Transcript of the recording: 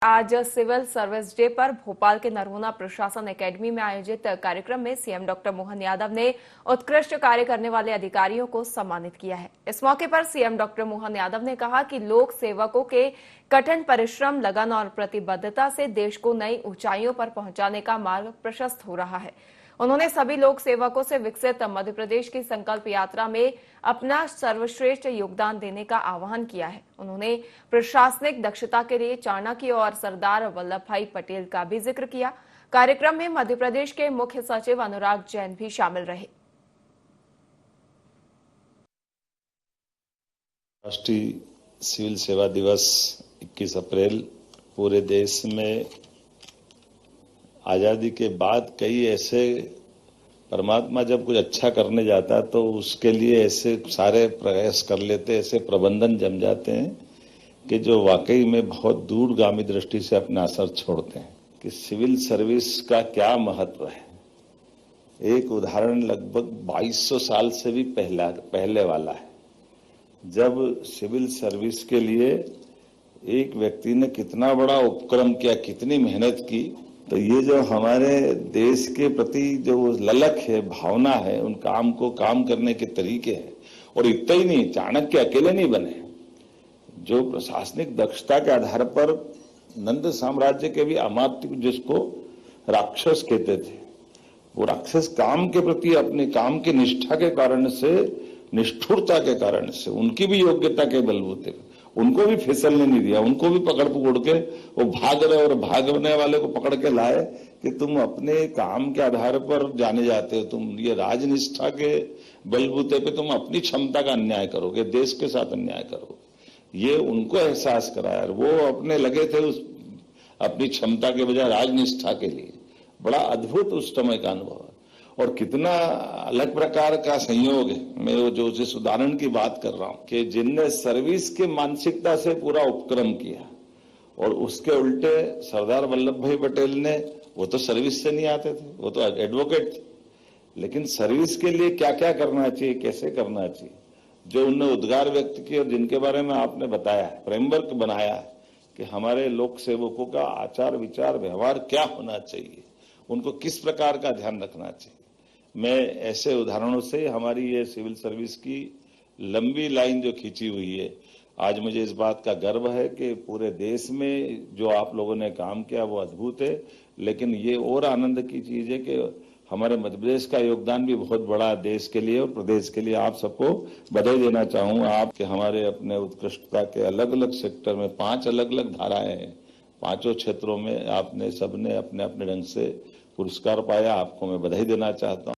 आज civil service day पर भोपाल के नरोना प्रशासन एकेडमी में आयोजित कार्यक्रम में सीएम डॉक्टर मोहन यादव ने उत्कृष्ट कार्य करने वाले अधिकारियों को सम्मानित किया है। इस मौके पर सीएम डॉक्टर मोहन यादव ने कहा कि लोक सेवकों के कठिन परिश्रम, लगन और प्रतिबद्धता से देश को नई ऊंचाइयों पर पहुंचाने का मार्ग प्रशस्त हो रहा है। उन्होंने सभी लोक सेवकों से विकसित मध्य प्रदेश की संकल्प यात्रा में अपना सर्वश्रेष्ठ योगदान देने का आह्वान किया है। उन्होंने प्रशासनिक दक्षता के लिए चाणक्य और सरदार वल्लभ भाई पटेल का भी जिक्र किया। कार्यक्रम में मध्य प्रदेश के मुख्य सचिव अनुराग जैन भी शामिल रहे। राष्ट्रीय सिविल सेवा दिवस 21 अप्रैल पूरे देश में आजादी के बाद कई ऐसे परमात्मा जब कुछ अच्छा करने जाता है तो उसके लिए ऐसे सारे प्रयास कर लेते, ऐसे प्रबंधन जम जाते हैं कि जो वाकई में बहुत दूरगामी दृष्टि से अपना असर छोड़ते हैं कि सिविल सर्विस का क्या महत्व है। एक उदाहरण लगभग 2200 साल से भी पहले वाला है, जब सिविल सर्विस के लिए एक व्यक्ति ने कितना बड़ा उपक्रम किया, कितनी मेहनत की। तो ये जो हमारे देश के प्रति जो ललक है, भावना है, उन काम को काम करने के तरीके हैं। और इतना ही नहीं, चाणक्य अकेले नहीं बने, जो प्रशासनिक दक्षता के आधार पर नंद साम्राज्य के भी अमात्य, जिसको राक्षस कहते थे, वो राक्षस काम के प्रति अपने काम की निष्ठा के कारण से, निष्ठुरता के कारण से, उनकी भी योग्यता के बलबूते उनको भी फिसलने नहीं दिया, उनको भी पकड़ पकड़ के वो भाग रहे और भागने वाले को पकड़ के लाए कि तुम अपने काम के आधार पर जाने जाते हो, तुम ये राजनिष्ठा के बलबूते पे तुम अपनी क्षमता का अन्याय करोगे, देश के साथ अन्याय करोगे। ये उनको एहसास कराया, वो अपने लगे थे उस अपनी क्षमता के बजाय राजनिष्ठा के लिए। बड़ा अद्भुत उस समय का अनुभव है और कितना अलग प्रकार का संयोग है। मैं वो जो जिस उदाहरण की बात कर रहा हूं कि जिनने सर्विस के मानसिकता से पूरा उपक्रम किया और उसके उल्टे सरदार वल्लभ भाई पटेल ने, वो तो सर्विस से नहीं आते थे, वो तो एडवोकेट थे, लेकिन सर्विस के लिए क्या क्या करना चाहिए, कैसे करना चाहिए, जो उनने उद्गार व्यक्त किए और जिनके बारे में आपने बताया है, फ्रेमवर्क बनाया है कि हमारे लोक सेवकों का आचार विचार व्यवहार क्या होना चाहिए, उनको किस प्रकार का ध्यान रखना चाहिए। मैं ऐसे उदाहरणों से हमारी ये सिविल सर्विस की लंबी लाइन जो खींची हुई है, आज मुझे इस बात का गर्व है कि पूरे देश में जो आप लोगों ने काम किया वो अद्भुत है। लेकिन ये और आनंद की चीज है कि हमारे मध्य प्रदेश का योगदान भी बहुत बड़ा देश के लिए और प्रदेश के लिए। आप सबको बधाई देना चाहूंगा। आपके हमारे अपने उत्कृष्टता के अलग अलग सेक्टर में 5 अलग अलग धाराएं हैं, 5 क्षेत्रों में आपने सबने अपने अपने ढंग से पुरस्कार पाया। आपको मैं बधाई देना चाहता हूं।